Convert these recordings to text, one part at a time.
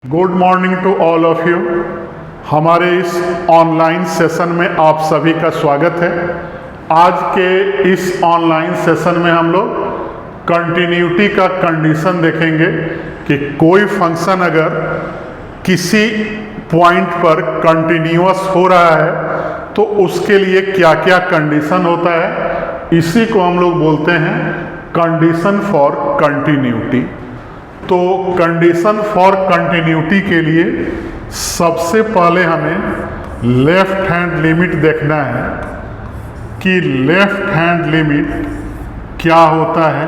Good morning to all of you. हमारे इस online session में आप सभी का स्वागत है। आज के इस ऑनलाइन सेशन में हम लोग कंटिन्यूटी का कंडीशन देखेंगे कि कोई फंक्शन अगर किसी पॉइंट पर कंटिन्यूअस हो रहा है तो उसके लिए क्या क्या कंडीशन होता है। इसी को हम लोग बोलते हैं कंडीशन फॉर कंटिन्यूटी। तो कंडीशन फॉर कंटिन्यूटी के लिए सबसे पहले हमें लेफ्ट हैंड लिमिट देखना है कि लेफ्ट हैंड लिमिट क्या होता है,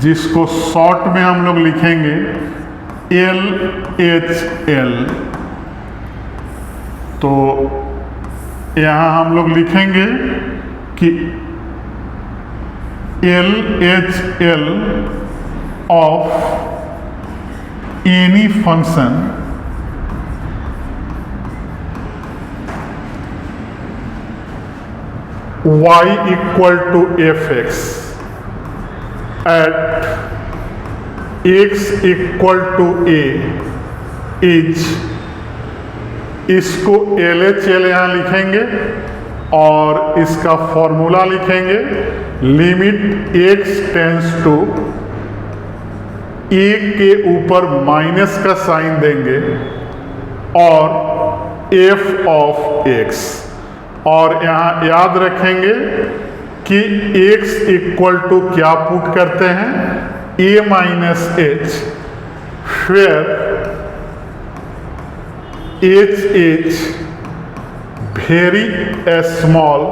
जिसको शॉर्ट में हम लोग लिखेंगे LHL। तो यहाँ हम लोग लिखेंगे कि LHL of any function y equal to fx at x equal to a is, इसको LHL यहाँ लिखेंगे और इसका फॉर्मूला लिखेंगे लिमिट x टेंस टू ए के ऊपर माइनस का साइन देंगे और f ऑफ x, और यहाँ याद रखेंगे कि x इक्वल टू क्या पुट करते हैं a माइनस h, फिर h very small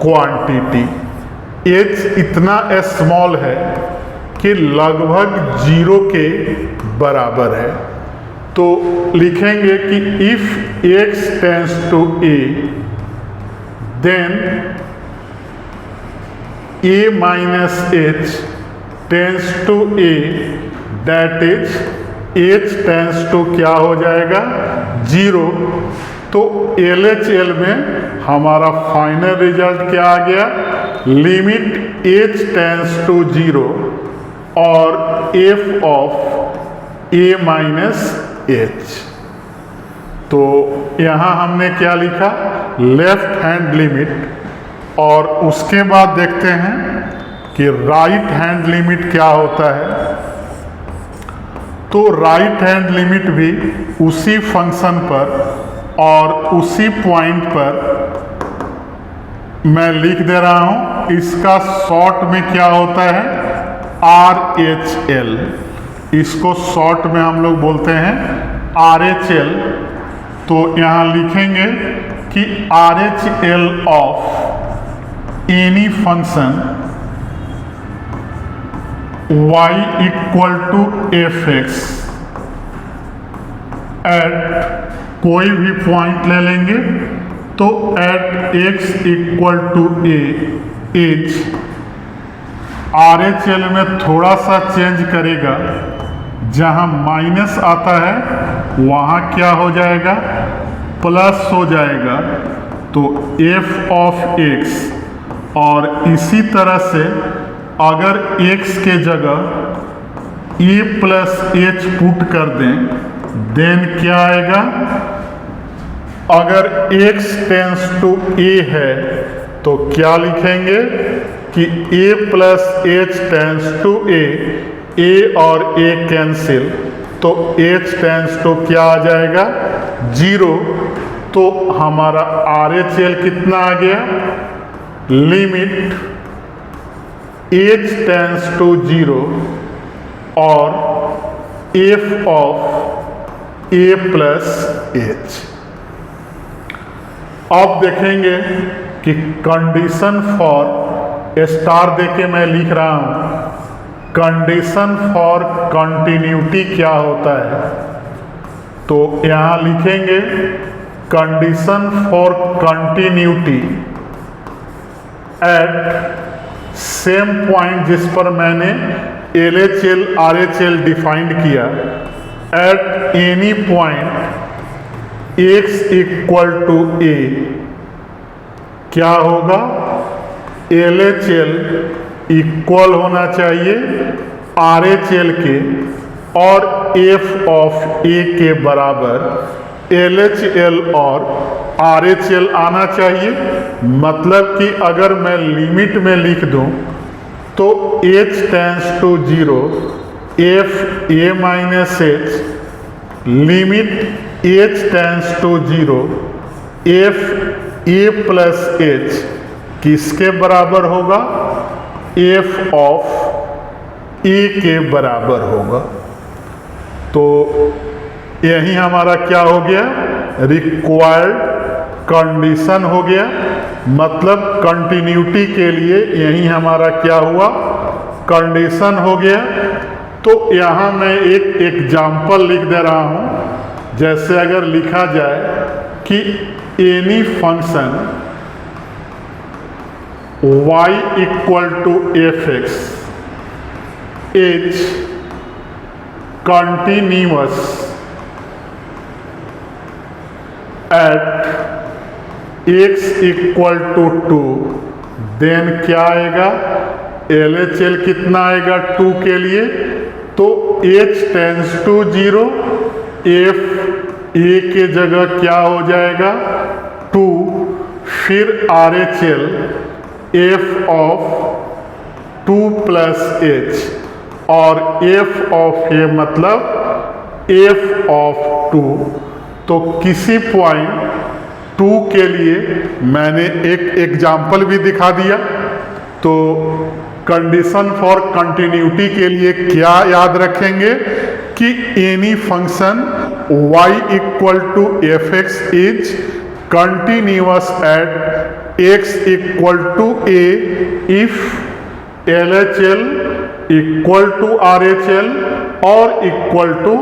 quantity. h इतना स्मॉल है कि लगभग 0 के बराबर है। तो लिखेंगे कि if x tends to a then a minus h tends to a, that is h tends to क्या हो जाएगा 0। तो LHL में हमारा फाइनल रिजल्ट क्या आ गया, लिमिट h टेंस टू 0 और f of a minus h। तो यहाँ हमने क्या लिखा, लेफ्ट हैंड लिमिट। और उसके बाद देखते हैं कि राइट हैंड लिमिट क्या होता है। तो राइट हैंड लिमिट भी उसी फंक्शन पर और उसी पॉइंट पर मैं लिख दे रहा हूँ। इसका शॉर्ट में क्या होता है RHL, इसको शॉर्ट में हम लोग बोलते हैं RHL। तो यहाँ लिखेंगे कि RHL of any function y equal to fx at, कोई भी पॉइंट ले लेंगे तो at x equal to a is, RHL में थोड़ा सा चेंज करेगा, जहां माइनस आता है वहां क्या हो जाएगा प्लस हो जाएगा। तो f ऑफ x, और इसी तरह से अगर x के जगह a प्लस h पुट कर दें देन क्या आएगा, अगर x टेंस टू a है तो क्या लिखेंगे कि a plus h tends to a और a कैंसिल, तो h टेंस टू क्या आ जाएगा 0। तो हमारा RHL कितना आ गया, लिमिट h टेंस टू 0 और f of a plus h। अब देखेंगे कि कंडीशन फॉर, स्टार देके मैं लिख रहा हूं कंडीशन फॉर कंटिन्यूटी क्या होता है। तो यहां लिखेंगे condition for continuity at same point जिस पर मैंने LHL RHL डिफाइंड किया, at any point x equal to a, क्या होगा LHL इक्वल होना चाहिए RHL के, और एफ ऑफ ए के बराबर LHL और RHL आना चाहिए। मतलब कि अगर मैं लिमिट में लिख दूं तो h tends to 0 F A minus H limit h tends to 0 F A plus H किसके बराबर होगा? एफ ऑफ ए के बराबर होगा। तो यही हमारा क्या हो गया? रिक्वायर्ड कंडीशन हो गया। मतलब कंटिन्यूटी के लिए यही हमारा क्या हुआ? कंडीशन हो गया। तो यहाँ मैं एक एग्जाम्पल लिख दे रहा हूँ। जैसे अगर लिखा जाए कि any function y equal to F X is continuous at x equal to 2, then क्या आएगा? LHL कितना आएगा 2 के लिए? तो h tends to 0 F A के जगह क्या हो जाएगा? 2, फिर RHL F of 2 plus h और एफ ऑफ ए मतलब एफ ऑफ 2। तो किसी पॉइंट 2 के लिए मैंने एक एग्जाम्पल भी दिखा दिया। तो कंडीशन फॉर कंटिन्यूटी के लिए क्या याद रखेंगे कि any function y equal to F X is continuous at x equal to a if LHL equal to RHL और equal to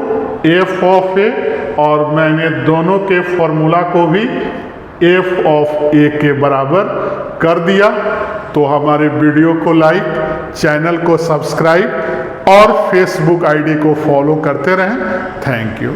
F of A. और मैंने दोनों के फॉर्मूला को भी एफ ऑफ ए के बराबर कर दिया। तो हमारे वीडियो को लाइक, चैनल को सब्सक्राइब और फेसबुक आईडी को फॉलो करते रहें। Thank you.